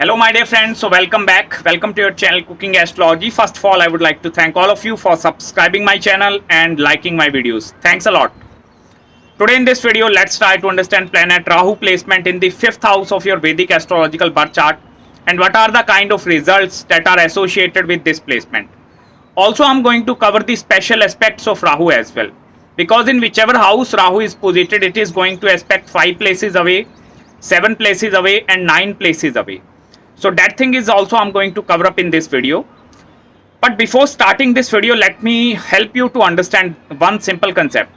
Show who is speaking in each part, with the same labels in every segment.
Speaker 1: Hello my dear friends, so welcome back. Welcome to your channel Cooking Astrology. First of all, I would like to thank all of you for subscribing my channel and liking my videos. Thanks a lot. Today in this video, let's try to understand planet Rahu placement in the 5th house of your Vedic astrological birth chart and what are the kind of results that are associated with this placement. Also, I'm going to cover the special aspects of Rahu as well. Because in whichever house Rahu is posited, it is going to aspect 5 places away, 7 places away and 9 places away. So that thing is also I'm going to cover up in this video. But before starting this video, let me help you to understand one simple concept.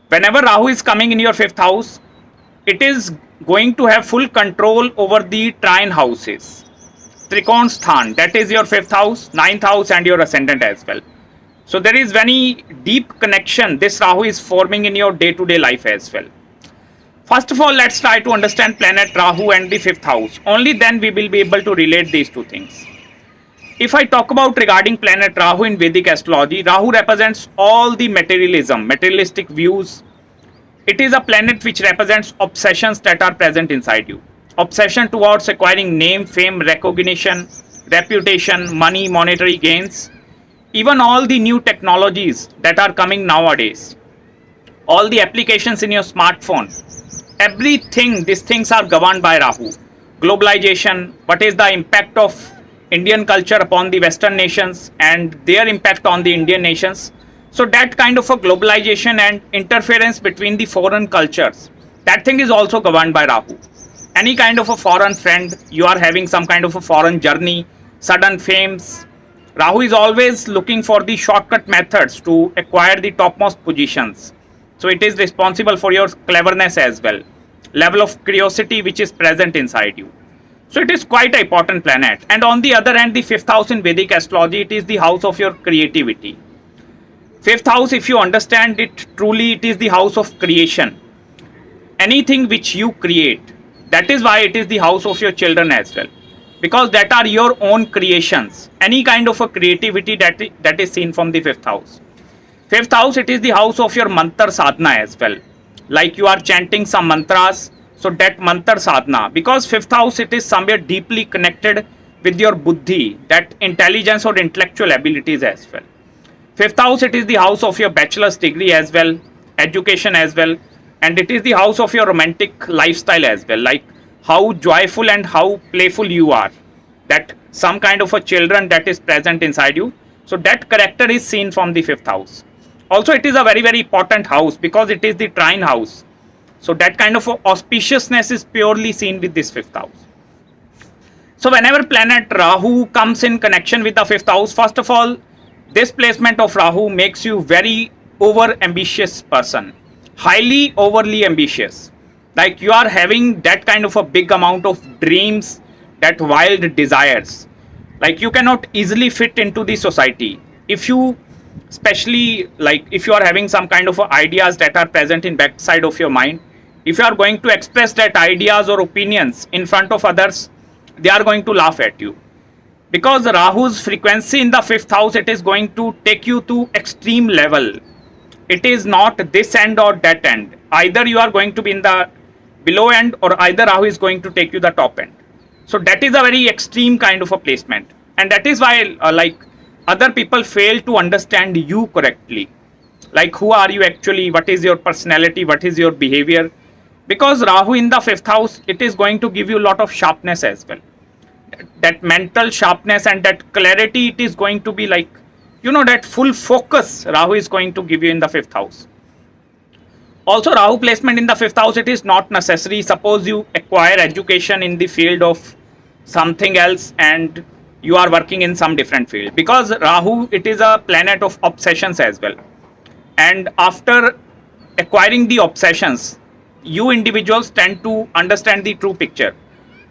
Speaker 1: Whenever Rahu is coming in your 5th house, it is going to have full control over the trine houses. Trikon Sthan, that is your 5th house, 9th house and your ascendant as well. So there is very deep connection this Rahu is forming in your day-to-day life as well. First of all, let's try to understand planet Rahu and the 5th house. Only then we will be able to relate these two things. If I talk about regarding planet Rahu in Vedic astrology, Rahu represents all the materialism, materialistic views. It is a planet which represents obsessions that are present inside you. Obsession towards acquiring name, fame, recognition, reputation, money, monetary gains. Even all the new technologies that are coming nowadays. All the applications in your smartphone. Everything, these things are governed by Rahu. Globalization, what is the impact of Indian culture upon the Western nations and their impact on the Indian nations. So that kind of a globalization and interference between the foreign cultures, that thing is also governed by Rahu. Any kind of a foreign friend, you are having some kind of a foreign journey, sudden fames. Rahu is always looking for the shortcut methods to acquire the topmost positions. So it is responsible for your cleverness as well. Level of curiosity which is present inside you. So it is quite an important planet. And on the other hand, the 5th house in Vedic astrology, it is the house of your creativity. 5th house, if you understand it truly, it is the house of creation. Anything which you create, that is why it is the house of your children as well. Because that are your own creations. Any kind of a creativity that is seen from the 5th house. 5th house, it is the house of your mantra sadhana as well. Like you are chanting some mantras, so that mantra sadhana. Because 5th house, it is somewhere deeply connected with your buddhi, that intelligence or intellectual abilities as well. 5th house, it is the house of your bachelor's degree as well, education as well. And it is the house of your romantic lifestyle as well. Like how joyful and how playful you are. That some kind of a children that is present inside you. So that character is seen from the 5th house. Also, it is a very, very important house because it is the trine house. So that kind of auspiciousness is purely seen with this 5th house. So whenever planet Rahu comes in connection with the 5th house, first of all, this placement of Rahu makes you very over ambitious person. Highly overly ambitious. Like you are having that kind of a big amount of dreams, that wild desires. Like you cannot easily fit into the society. If you especially like if you are having some kind of ideas that are present in backside of your mind, if you are going to express that ideas or opinions in front of others, they are going to laugh at you. Because Rahu's frequency in the 5th house, it is going to take you to extreme level. It is not this end or that end. Either you are going to be in the below end or either Rahu is going to take you the top end. So that is a very extreme kind of a placement. And that is why like other people fail to understand you correctly. Like who are you actually, what is your personality, what is your behavior. Because Rahu in the 5th house, it is going to give you a lot of sharpness as well. That mental sharpness and that clarity, it is going to be like, you know, that full focus Rahu is going to give you in the 5th house. Also, Rahu placement in the 5th house, it is not necessary. Suppose you acquire education in the field of something else and you are working in some different field. Because Rahu, it is a planet of obsessions as well. And after acquiring the obsessions, you individuals tend to understand the true picture.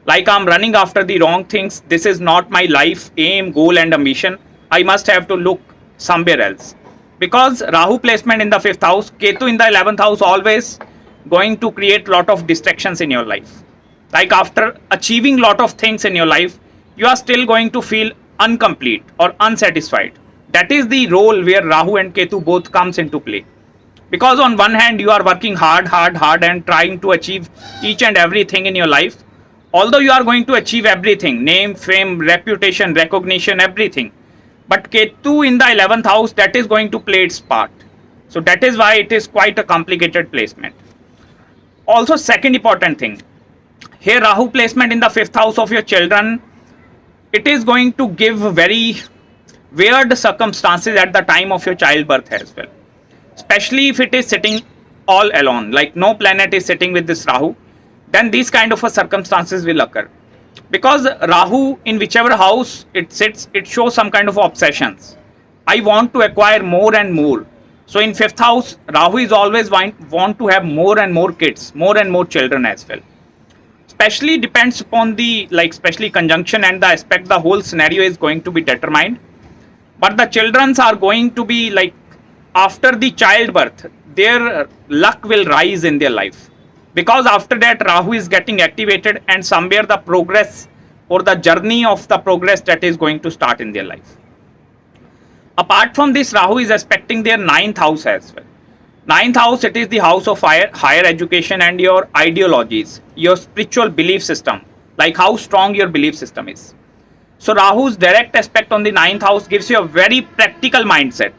Speaker 1: Like I'm running after the wrong things. This is not my life, aim, goal and ambition. I must have to look somewhere else. Because Rahu placement in the 5th house, Ketu in the 11th house always going to create lot of distractions in your life. Like after achieving lot of things in your life, you are still going to feel incomplete or unsatisfied. That is the role where Rahu and Ketu both comes into play. Because on one hand, you are working hard and trying to achieve each and everything in your life. Although you are going to achieve everything, name, fame, reputation, recognition, everything, but Ketu in the 11th house, that is going to play its part. So that is why it is quite a complicated placement. Also, second important thing, here Rahu placement in the 5th house of your children, it is going to give very weird circumstances at the time of your childbirth as well. Especially if it is sitting all alone, like no planet is sitting with this Rahu, then these kind of circumstances will occur. Because Rahu, in whichever house it sits, it shows some kind of obsessions. I want to acquire more and more. So in 5th house, Rahu is always want to have more and more kids, more and more children as well. Especially depends upon the, like, especially conjunction and the aspect, the whole scenario is going to be determined. But the childrens are going to be like, after the childbirth, their luck will rise in their life. Because after that, Rahu is getting activated and somewhere the progress or the journey of the progress that is going to start in their life. Apart from this, Rahu is aspecting their 9th house as well. 9th house, it is the house of higher education and your ideologies, your spiritual belief system, like how strong your belief system is. So Rahu's direct aspect on the 9th house gives you a very practical mindset.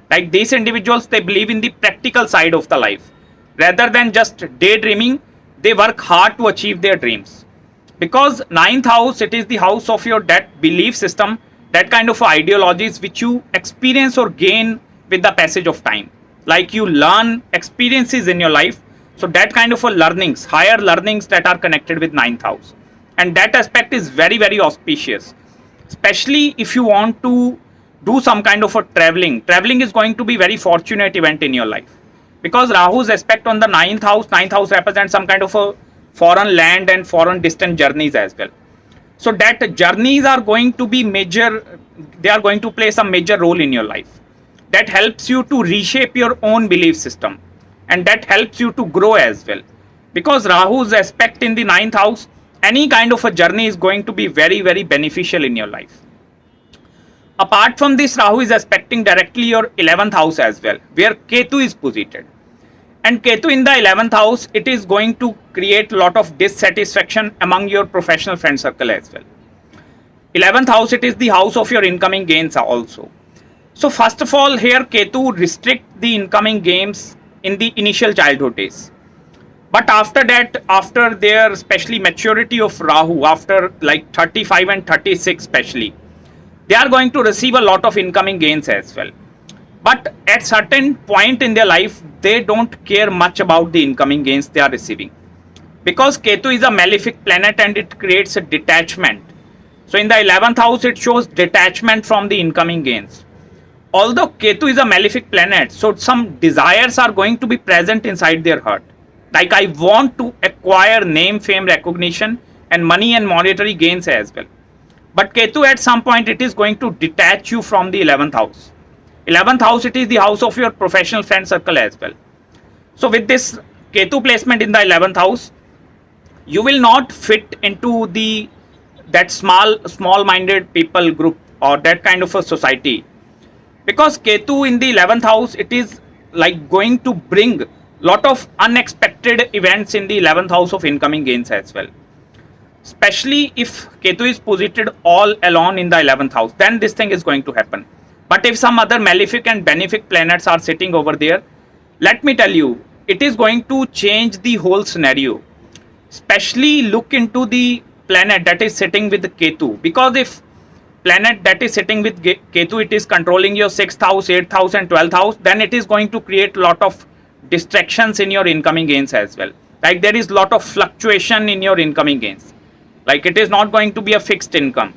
Speaker 1: Like these individuals, they believe in the practical side of the life. Rather than just daydreaming, they work hard to achieve their dreams. Because 9th house, it is the house of your that belief system, that kind of ideologies which you experience or gain with the passage of time. Like you learn experiences in your life. So that kind of learnings, higher learnings that are connected with 9th house. And that aspect is very, very auspicious. Especially if you want to do some kind of traveling. Traveling is going to be very fortunate event in your life. Because Rahu's aspect on the 9th house represents some kind of a foreign land and foreign distant journeys as well. So that journeys are going to be major, they are going to play some major role in your life. That helps you to reshape your own belief system. And that helps you to grow as well. Because Rahu's aspect in the 9th house, any kind of a journey is going to be very, very beneficial in your life. Apart from this, Rahu is aspecting directly your 11th house as well, where Ketu is posited. And Ketu in the 11th house, it is going to create a lot of dissatisfaction among your professional friend circle as well. 11th house, it is the house of your incoming gains also. So first of all, here Ketu restrict the incoming gains in the initial childhood days. But after that, after their especially maturity of Rahu, after like 35 and 36 especially, they are going to receive a lot of incoming gains as well. But at certain point in their life, they don't care much about the incoming gains they are receiving. Because Ketu is a malefic planet and it creates a detachment. So in the 11th house, it shows detachment from the incoming gains. Although Ketu is a malefic planet, so some desires are going to be present inside their heart. Like I want to acquire name, fame, recognition and money and monetary gains as well. But Ketu at some point, it is going to detach you from the 11th house. 11th house, it is the house of your professional friend circle as well. So with this Ketu placement in the 11th house, you will not fit into that small-minded people group or that kind of a society. Because Ketu in the 11th house, it is like going to bring lot of unexpected events in the 11th house of incoming gains as well. Especially if Ketu is posited all alone in the 11th house, then this thing is going to happen. But if some other malefic and benefic planets are sitting over there, let me tell you, it is going to change the whole scenario. Especially look into the planet that is sitting with Ketu. Because if planet that is sitting with Ketu, it is controlling your 6th house, 8th house and 12th house, then it is going to create a lot of distractions in your incoming gains as well. Like there is a lot of fluctuation in your incoming gains. Like it is not going to be a fixed income.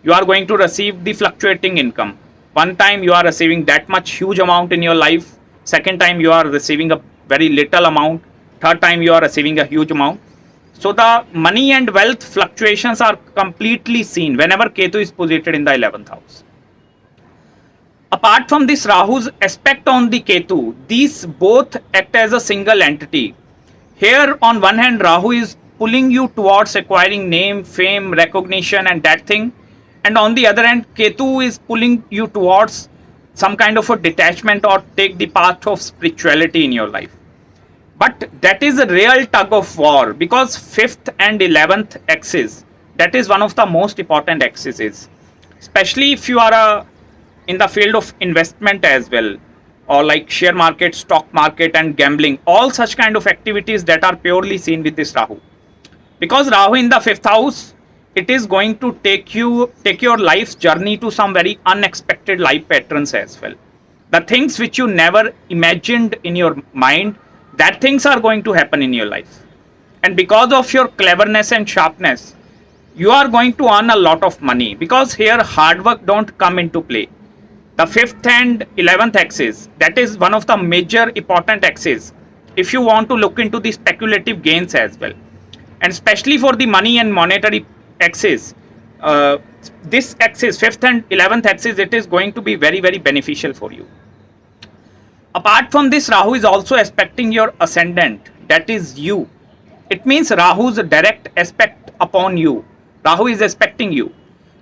Speaker 1: You are going to receive the fluctuating income. One time you are receiving that much huge amount in your life. Second time you are receiving a very little amount. Third time you are receiving a huge amount. So the money and wealth fluctuations are completely seen whenever Ketu is posited in the 11th house. Apart from this Rahu's aspect on the Ketu, these both act as a single entity. Here on one hand, Rahu is pulling you towards acquiring name, fame, recognition and that thing. And on the other hand, Ketu is pulling you towards some kind of a detachment or take the path of spirituality in your life. But that is a real tug of war, because 5th and 11th axis, that is one of the most important axes, especially if you are in the field of investment as well, or like share market, stock market and gambling, all such kind of activities that are purely seen with this Rahu. Because Rahu in the 5th house, it is going to take your life's journey to some very unexpected life patterns as well. The things which you never imagined in your mind, that things are going to happen in your life. And because of your cleverness and sharpness, you are going to earn a lot of money, because here hard work don't come into play. The 5th and 11th axis, that is one of the major important axes if you want to look into the speculative gains as well. And especially for the money and monetary axis, this axis, 5th and 11th axis, it is going to be very, very beneficial for you. Apart from this, Rahu is also aspecting your ascendant, that is you. It means Rahu's direct aspect upon you. Rahu is aspecting you.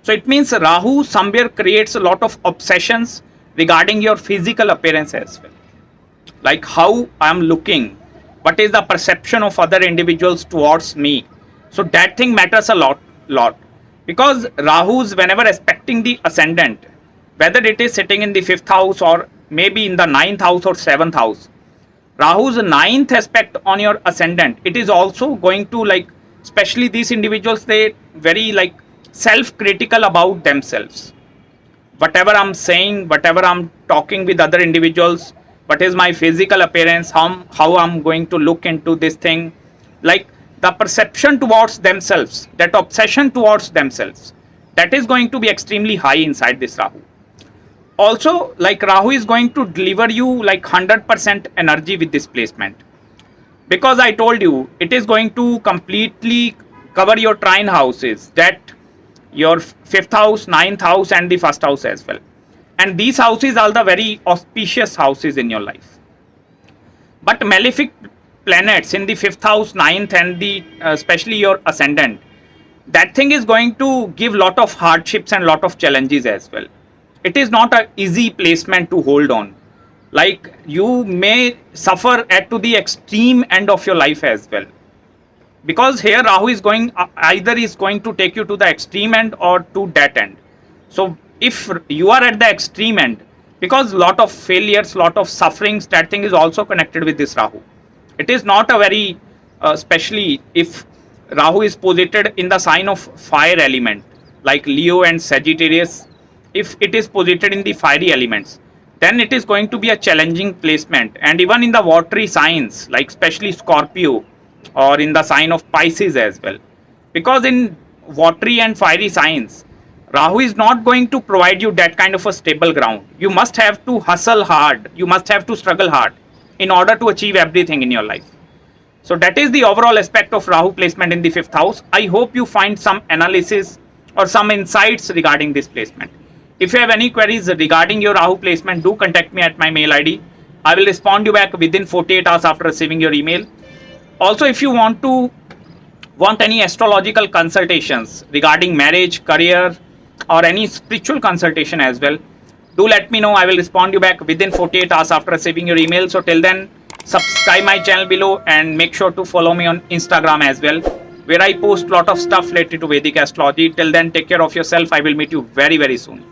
Speaker 1: So it means Rahu somewhere creates a lot of obsessions regarding your physical appearance as well. Like how I am looking, what is the perception of other individuals towards me. So that thing matters a lot. Because Rahu's whenever aspecting the ascendant, whether it is sitting in the 5th house or maybe in the 9th house or 7th house, Rahu's 9th aspect on your ascendant, it is also going to, like, especially these individuals, they very like self-critical about themselves. Whatever I'm saying, whatever I'm talking with other individuals, what is my physical appearance, how I'm going to look into this thing, like the perception towards themselves, that obsession towards themselves, that is going to be extremely high inside this Rahu. Also, like Rahu is going to deliver you like 100% energy with this placement, because I told you it is going to completely cover your trine houses, that your 5th house, 9th house and the 1st house as well. And these houses are the very auspicious houses in your life. But malefic planets in the 5th house, 9th and the especially your ascendant, that thing is going to give lot of hardships and lot of challenges as well. It is not an easy placement to hold on. Like you may suffer to the extreme end of your life as well, because here Rahu is going either is going to take you to the extreme end or to that end. So if you are at the extreme end, because lot of failures, lot of sufferings, that thing is also connected with this Rahu. It is not a very especially if Rahu is posited in the sign of fire element like Leo and Sagittarius, if it is posited in the fiery elements, then it is going to be a challenging placement. And even in the watery signs like especially Scorpio or in the sign of Pisces as well, because in watery and fiery signs, Rahu is not going to provide you that kind of a stable ground. You must have to hustle hard, you must have to struggle hard in order to achieve everything in your life. So that is the overall aspect of Rahu placement in the 5th house. I hope you find some analysis or some insights regarding this placement. If you have any queries regarding your Rahu placement, do contact me at my mail ID. I will respond you back within 48 hours after receiving your email. Also, if you want any astrological consultations regarding marriage, career or any spiritual consultation as well, do let me know. I will respond you back within 48 hours after receiving your email. So till then, subscribe my channel below and make sure to follow me on Instagram as well, where I post lot of stuff related to Vedic astrology. Till then, take care of yourself. I will meet you very, very soon.